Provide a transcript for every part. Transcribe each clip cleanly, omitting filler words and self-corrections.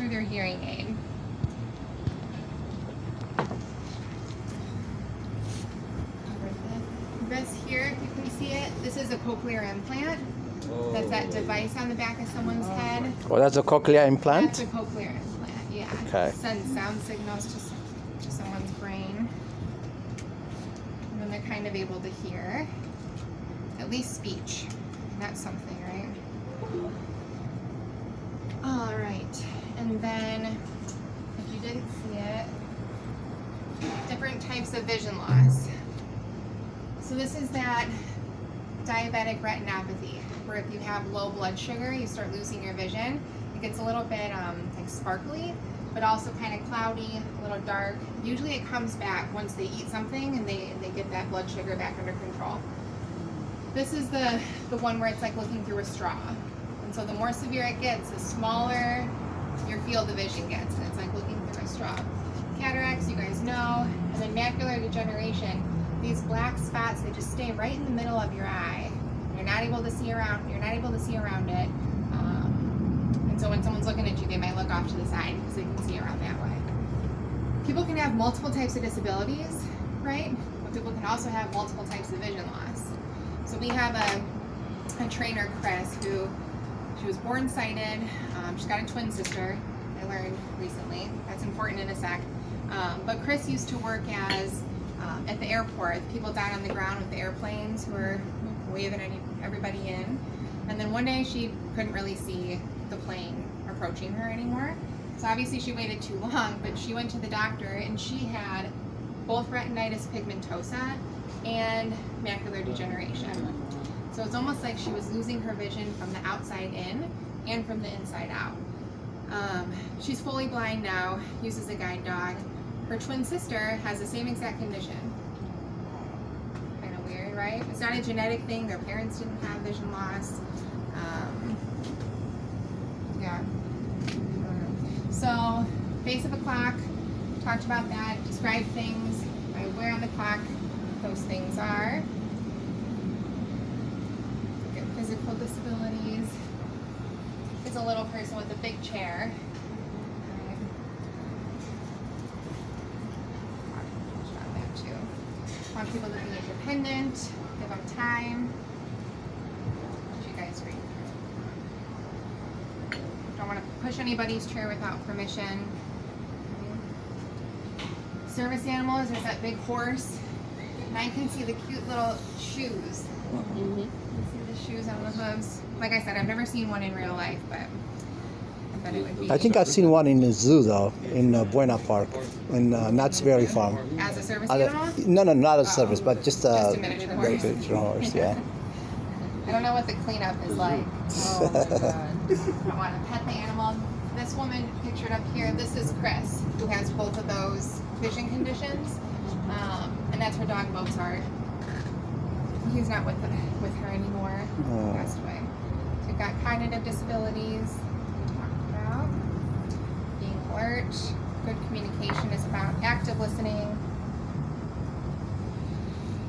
through their hearing aid. This here, if you can see it, this is a cochlear implant. That's that device on the back of someone's head. Oh, that's a cochlear implant? That's a cochlear implant, yeah. Okay. Sends sound signals to someone's brain. And then they're kind of able to hear, at least speech. And that's something, right? All right. And then, if you didn't see it, different types of vision loss. So this is that diabetic retinopathy, where if you have low blood sugar, you start losing your vision. It gets a little bit like sparkly, but also kind of cloudy, a little dark. Usually it comes back once they eat something and they get that blood sugar back under control. This is the one where it's like looking through a straw. And so the more severe it gets, the smaller your field of vision gets, and it's like looking through a straw. Cataracts, you guys know, and then macular degeneration. These black spots, they just stay right in the middle of your eye. You're not able to see around. You're not able to see around it. And so when someone's looking at you, they might look off to the side because they can see around that way. People can have multiple types of disabilities, right? But people can also have multiple types of vision loss. So we have a trainer, Chris, who she was born sighted. She's got a twin sister. I learned recently. That's important in a sec. But Chris used to work as at the airport, people down on the ground with the airplanes who were waving everybody in. And then one day she couldn't really see the plane approaching her anymore. So obviously she waited too long, but she went to the doctor and she had both retinitis pigmentosa and macular degeneration. So it's almost like she was losing her vision from the outside in and from the inside out. She's fully blind now, uses a guide dog. Her twin sister has the same exact condition. Kind of weird, right? It's not a genetic thing. Their parents didn't have vision loss. Yeah. So, face of a clock, talked about that, describe things by where on the clock those things are. Look at physical disabilities. It's a little person with a big chair. Want people to be independent, give them time. Let you guys read through. Don't want to push anybody's chair without permission. Service animals, there's that big horse. And I can see the cute little shoes. You see the shoes on the hooves. Like I said, I've never seen one in real life, but I bet it would be. I think I've seen one in the zoo, though, in Buena Park, in Knott's Berry Farm. As a service animal? No, not a service, but just a miniature horse. miniature horse, yeah. I don't know what the cleanup is like. Oh my God. I want to pet the animal. This woman pictured up here, this is Chris, who has both of those vision conditions. And that's her dog Mozart. He's not with her anymore. He passed away. So we've got cognitive disabilities. We talked about being alert. Good communication is about active listening.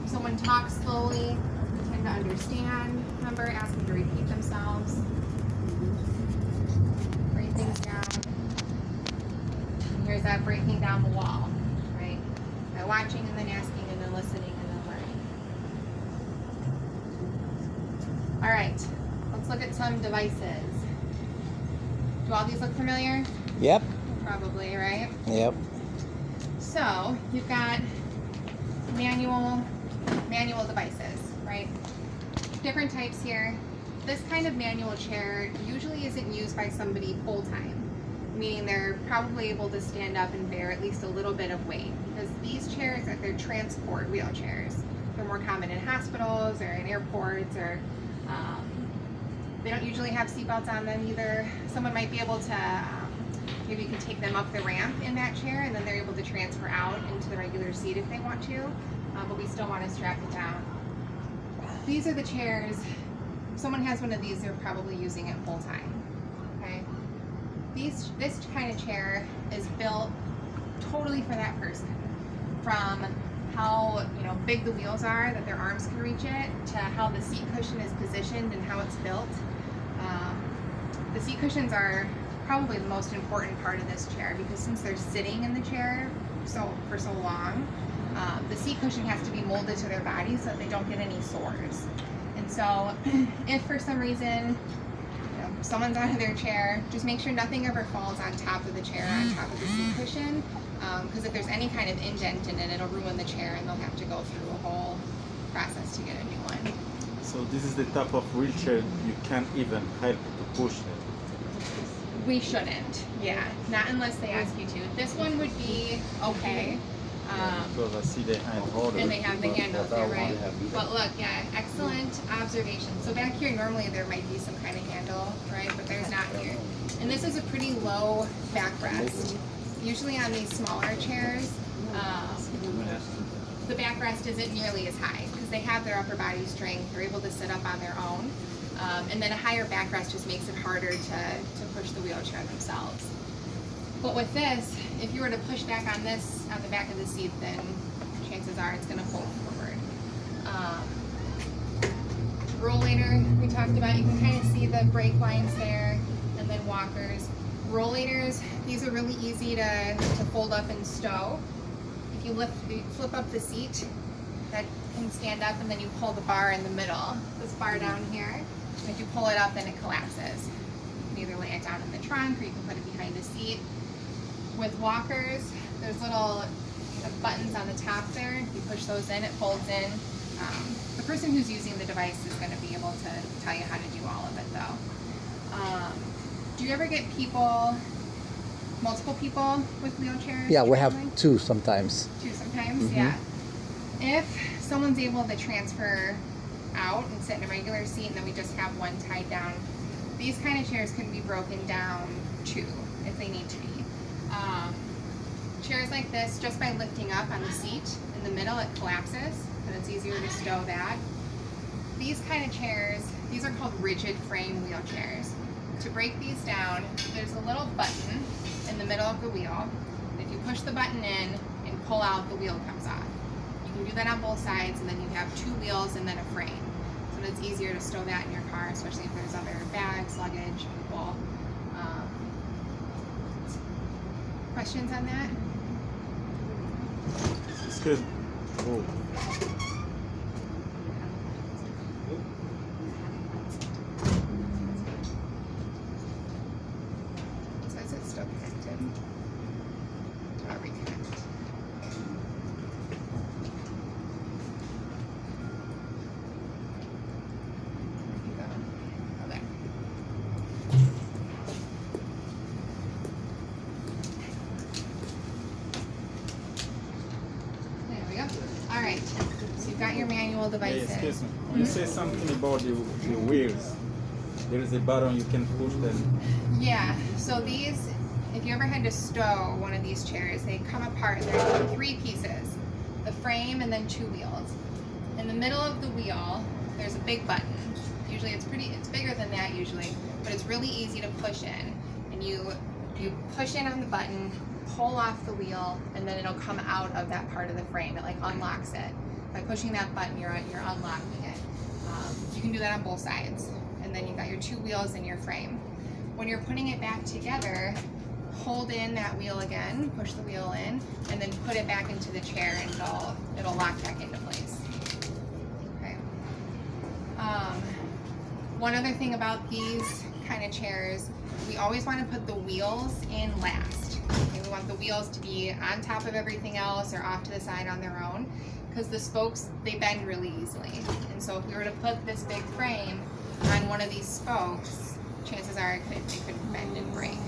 If someone talks slowly, they tend to understand. Remember, ask them to repeat themselves. Break things down. And here's that breaking down the wall, right? By watching and then asking and then listening and then learning. All right, let's look at some devices. Do all these look familiar? Yep. Probably, right? Yep. So you've got manual devices, right? Different types here. This kind of manual chair usually isn't used by somebody full-time, meaning they're probably able to stand up and bear at least a little bit of weight, because these chairs, they're transport wheelchairs. They're more common in hospitals or in airports, or they don't usually have seatbelts on them either. Someone might be able to maybe you can take them up the ramp in that chair, and then they're able to transfer out into the regular seat if they want to, but we still want to strap it down. These are the chairs. If someone has one of these, they're probably using it full time. Okay. This kind of chair is built totally for that person. From how big the wheels are, that their arms can reach it, to how the seat cushion is positioned and how it's built. The seat cushions are probably the most important part of this chair, because since they're sitting in the chair for so long, the seat cushion has to be molded to their body so that they don't get any sores. And so if for some reason someone's out of their chair, just make sure nothing ever falls on top of the chair, on top of the seat cushion, because if there's any kind of indent in it, it'll ruin the chair and they'll have to go through a whole process to get a new one. So this is the type of wheelchair you can't even help to push it. We shouldn't, yeah, not unless they ask you to. This one would be okay. Because I see the handle. And they have the handles there, right? But look, yeah, excellent observation. So back here, normally there might be some kind of handle, right? But there's not here. And this is a pretty low backrest. Usually on these smaller chairs, the backrest isn't nearly as high because they have their upper body strength. They're able to sit up on their own. And then a higher backrest just makes it harder to push the wheelchair themselves. But with this, if you were to push back on this, on the back of the seat, then chances are it's going to fold forward. Rollator, we talked about, you can kind of see the brake lines there, and then walkers. Rollators, these are really easy to fold up and stow. If you flip up the seat, that can stand up, and then you pull the bar in the middle, this bar down here. If you pull it up, then it collapses. You can either lay it down in the trunk, or you can put it behind the seat. With walkers, there's little buttons on the top there. If you push those in, it folds in. The person who's using the device is going to be able to tell you how to do all of it, though. Do you ever get multiple people with wheelchairs? Yeah, we have traveling? two sometimes. Two sometimes, Mhm. yeah. If someone's able to transfer out and sit in a regular seat, and then we just have one tied down, these kind of chairs can be broken down too, if they need to be. Chairs like this, just by lifting up on the seat in the middle, it collapses, and it's easier to stow that. These kind of chairs, these are called rigid frame wheelchairs. To break these down, there's a little button in the middle of the wheel. If you push the button in and pull out, the wheel comes off. You can do that on both sides, and then you have two wheels and then a frame. So it's easier to stow that in your car, especially if there's other bags, luggage, people. Questions on that? It's good. Oh. So is it still connected? I'll reconnect. Where'd you go? Oh, there. There we go. All right. So you've got your manual Hey, devices. excuse me. You say something about the wheels. There is a button you can push them. Yeah, so these, if you ever had to stow one of these chairs, they come apart and there's three pieces. The frame and then two wheels. In the middle of the wheel, there's a big button. Usually it's bigger than that usually, but it's really easy to push in. And you push in on the button, pull off the wheel, and then it'll come out of that part of the frame. It like unlocks it. By pushing that button, you're unlocking it. You can do that on both sides. And then you've got your two wheels and your frame. When you're putting it back together, hold in that wheel again, push the wheel in, and then put it back into the chair, and it'll lock back into place. Okay. One other thing about these kind of chairs, we always want to put the wheels in last. Okay, we want the wheels to be on top of everything else or off to the side on their own, because the spokes, they bend really easily. And so if we were to put this big frame on one of these spokes, chances are it could bend and break.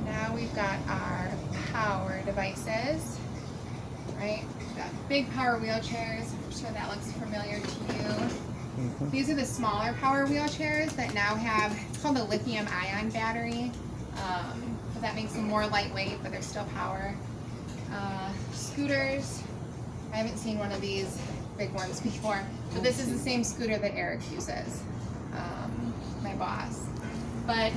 Now we've got our power devices, right? We've got big power wheelchairs. I'm sure that looks familiar to you. Mm-hmm. These are the smaller power wheelchairs that now have, it's called a lithium ion battery. So that makes them more lightweight, but they're still power. Scooters, I haven't seen one of these big ones before, but this is the same scooter that Eric uses, my boss. But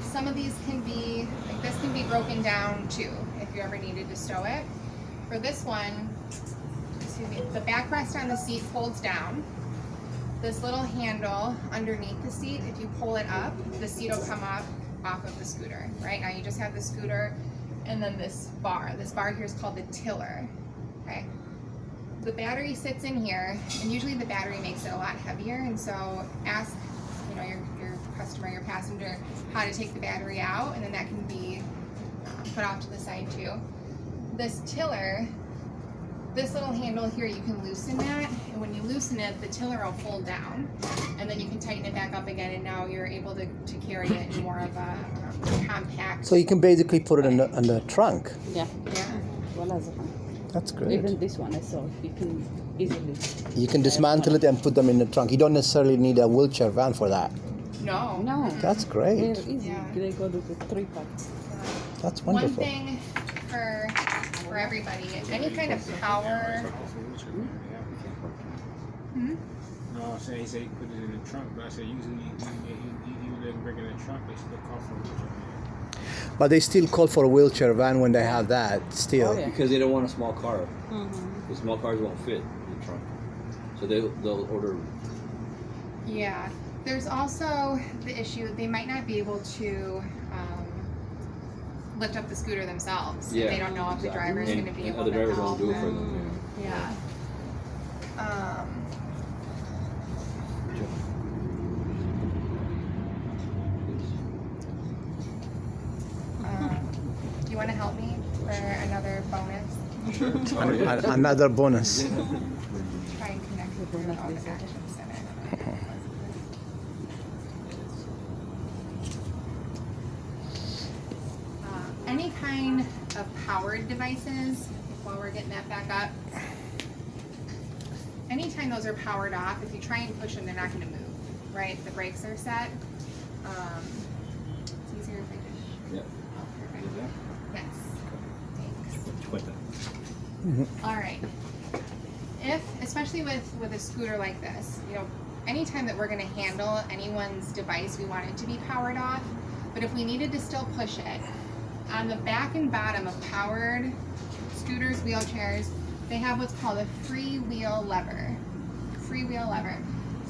some of these can be, like this can be broken down too, if you ever needed to stow it. For this one, excuse me, the backrest on the seat folds down, this little handle underneath the seat, if you pull it up, the seat will come off of the scooter. Right now you just have the scooter and then this bar. This bar here is called the tiller. Okay. The battery sits in here, and usually the battery makes it a lot heavier, and so ask your customer, your passenger, how to take the battery out, and then that can be put off to the side too. This tiller, this little handle here, you can loosen that, and when you loosen it, the tiller will fold down, and then you can tighten it back up again, and now you're able to carry it in more of a compact. So you can basically put it in the trunk. Yeah. Yeah. That's great. Even this one I saw, you can easily. You can dismantle it and put them in the trunk. You don't necessarily need a wheelchair van for that. No. No. That's They're great. easy. Yeah. They go to the 3 parts. That's One wonderful. thing for everybody, any kind of power. Hmm? No, I'm saying he said he put it in the trunk, but I said usually you let him bring it in the trunk, they still call for it. But they still call for a wheelchair van when they have that still. Oh, yeah. Because they don't want a small car. Mm-hmm. The small cars won't fit in the trunk. So they'll order. Yeah. There's also the issue they might not be able to lift up the scooter themselves. Yeah, They don't know if the driver is going to be and able other to drivers help. won't do it for them. Yeah. Do you want to help me for another bonus? Another bonus. Try and connect with your own action center. Any kind of powered devices, while we're getting that back up, anytime those are powered off, if you try and push them, they're not going to move, right? The brakes are set. It's easier if I just... Yep. Oh, perfect. Yes. Thanks. All right. Especially with a scooter like this, anytime that we're going to handle anyone's device, we want it to be powered off. But if we needed to still push it, on the back and bottom of powered scooters, wheelchairs, they have what's called a freewheel lever. Freewheel lever.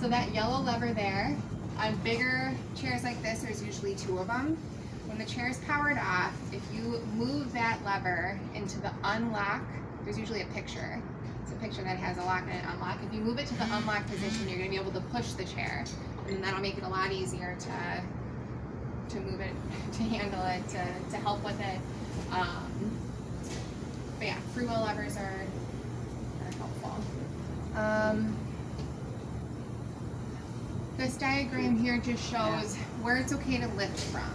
So that yellow lever there, on bigger chairs like this, there's usually 2 of them. When the chair is powered off, if you move that lever into the unlock, there's usually a picture. It's a picture that has a lock and an unlock. If you move it to the unlock position, you're going to be able to push the chair, and that'll make it a lot easier to move it, to handle it, to help with it. But yeah, freewheel levers are helpful. This diagram here just shows where it's okay to lift from.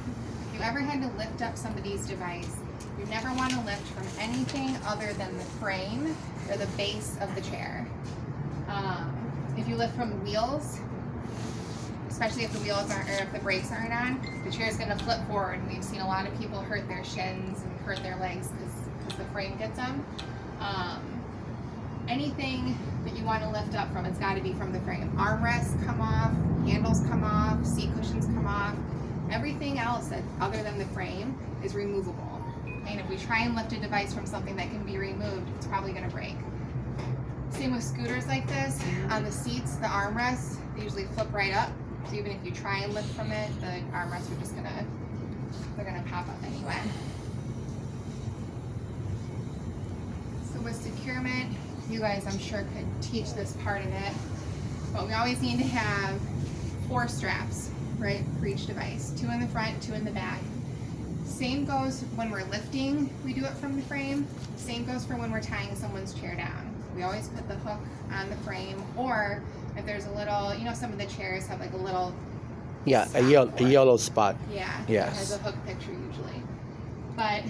If you ever had to lift up somebody's device, you never want to lift from anything other than the frame or the base of the chair. If you lift from wheels, especially if the wheels aren't, or if the brakes aren't on, the chair is going to flip forward. And we've seen a lot of people hurt their shins and hurt their legs because the frame gets them. Anything that you want to lift up from, it's got to be from the frame. Armrests come off, handles come off, seat cushions come off. Everything else that other than the frame is removable. And if we try and lift a device from something that can be removed, it's probably going to break. Same with scooters like this. On the seats, the armrests, they usually flip right up. So even if you try and lift from it, the armrests are just they're gonna pop up anyway. So with securement, you guys I'm sure could teach this part of it, but we always need to have 4 straps, right, for each device. 2 in the front, 2 in the back. Same goes when we're lifting, we do it from the frame. Same goes for when we're tying someone's chair down. We always put the hook on the frame, or if there's a little, some of the chairs have like a little... Yeah, a yellow spot. Yeah, Yes. it has a hook picture usually. But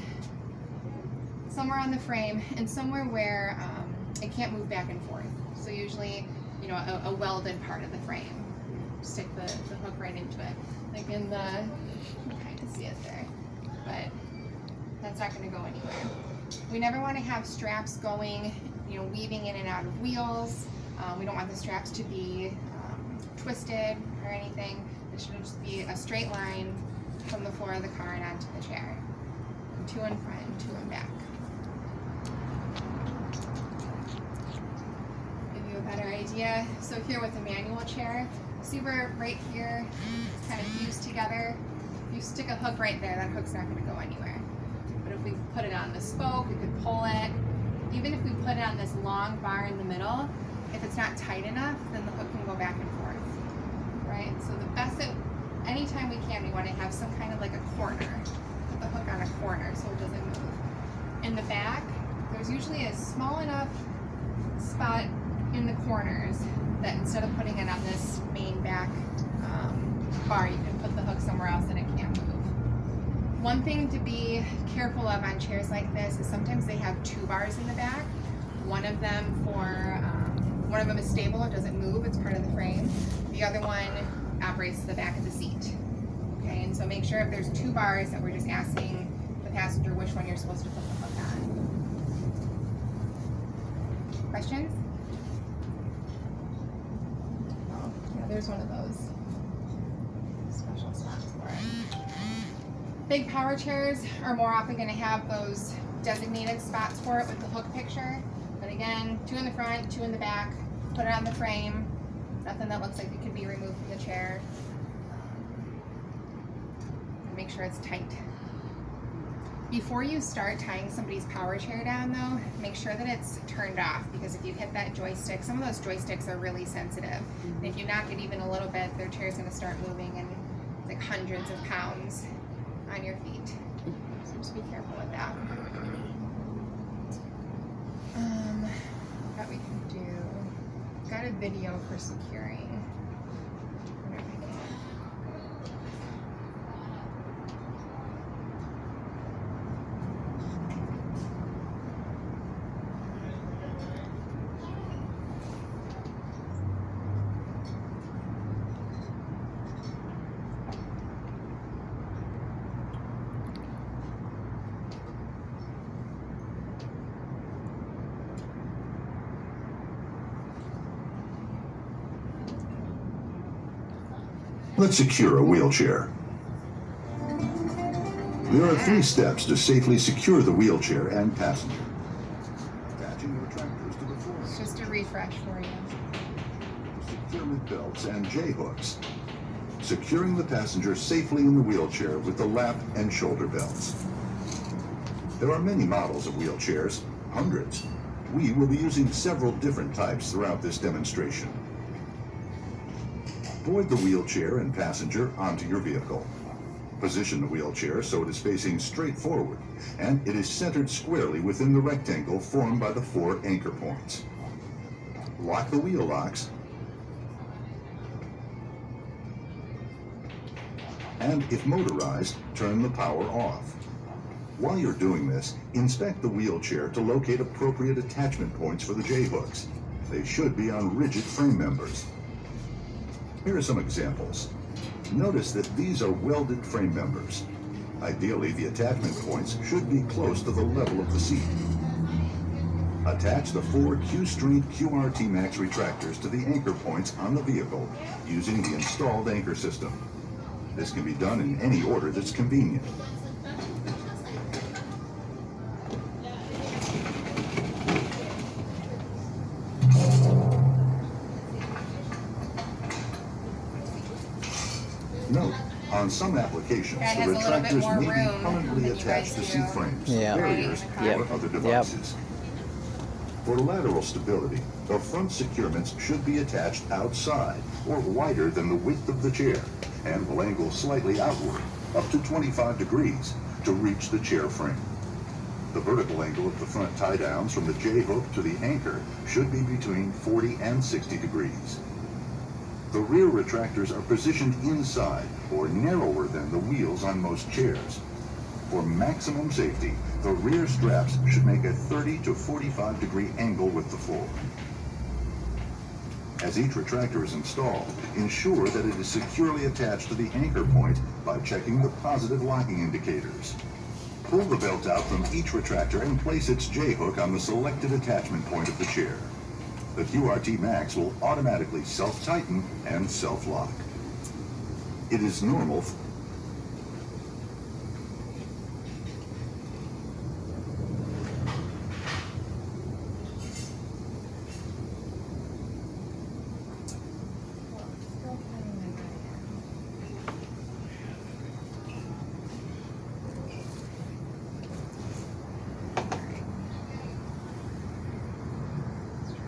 somewhere on the frame and somewhere where it can't move back and forth. So usually, a welded part of the frame. Stick the hook right into it. Like in the, you can kind of see it there. But that's not going to go anywhere. We never want to have straps going, weaving in and out of wheels. We don't want the straps to be twisted or anything. It should just be a straight line from the floor of the car and onto the chair. 2 in front and 2 in back. Give you a better idea. So here with the manual chair, see where right here it's kind of fused together? If you stick a hook right there, that hook's not going to go anywhere. But if we put it on the spoke, we could pull it. Even if we put it on this long bar in the middle, if it's not tight enough, then the hook can go back and forth, right? So the best that, anytime we can, we want to have some kind of like a corner, put the hook on a corner so it doesn't move. In the back, there's usually a small enough spot in the corners that instead of putting it on this main back bar, you can put the hook somewhere else and it can't move. One thing to be careful of on chairs like this is sometimes they have two bars in the back. One of them is stable, it doesn't move, it's part of the frame. The other one operates the back of the seat. Okay, and so make sure if there's two bars that we're just asking the passenger which one you're supposed to put the hook on. Questions? Oh, yeah, there's one of those special spots for it. Big power chairs are more often going to have those designated spots for it with the hook picture. But again, two in the front, two in the back. Put it on the frame. Nothing that looks like it could be removed from the chair. And make sure it's tight. Before you start tying somebody's power chair down though, make sure that it's turned off, because if you hit that joystick, some of those joysticks are really sensitive. And if you knock it even a little bit, their chair's going to start moving and like hundreds of pounds on your feet. So just be careful with that. What we can do, got a video for securing. Wonder if I can. Let's secure a wheelchair. There are 3 steps to safely secure the wheelchair and passenger. Attaching the retractors to the floor. It's just a refresh for you. Securement belts and J-hooks. Securing the passenger safely in the wheelchair with the lap and shoulder belts. There are many models of wheelchairs, hundreds. We will be using several different types throughout this demonstration. Board the wheelchair and passenger onto your vehicle. Position the wheelchair so it is facing straight forward, and it is centered squarely within the rectangle formed by the 4 anchor points. Lock the wheel locks, and if motorized, turn the power off. While you're doing this, inspect the wheelchair to locate appropriate attachment points for the J-hooks. They should be on rigid frame members. Here are some examples. Notice that these are welded frame members. Ideally, the attachment points should be close to the level of the seat. Attach the 4 Q-Street QRT Max retractors to the anchor points on the vehicle using the installed anchor system. This can be done in any order that's convenient. Note, on some applications, That the has a little bit more retractors may be room permanently than you attached to guys seat do. frames, Yeah. barriers, Yep. or other devices. For lateral stability, the front securements should be attached outside or wider than the width of the chair, and will angle slightly outward, up to 25 degrees, to reach the chair frame. The vertical angle of the front tie-downs from the J-hook to the anchor should be between 40 and 60 degrees. The rear retractors are positioned inside or narrower than the wheels on most chairs. For maximum safety, the rear straps should make a 30 to 45 degree angle with the floor. As each retractor is installed, ensure that it is securely attached to the anchor point by checking the positive locking indicators. Pull the belt out from each retractor and place its J-hook on the selected attachment point of the chair. The QRT Max will automatically self-tighten and self-lock. It is normal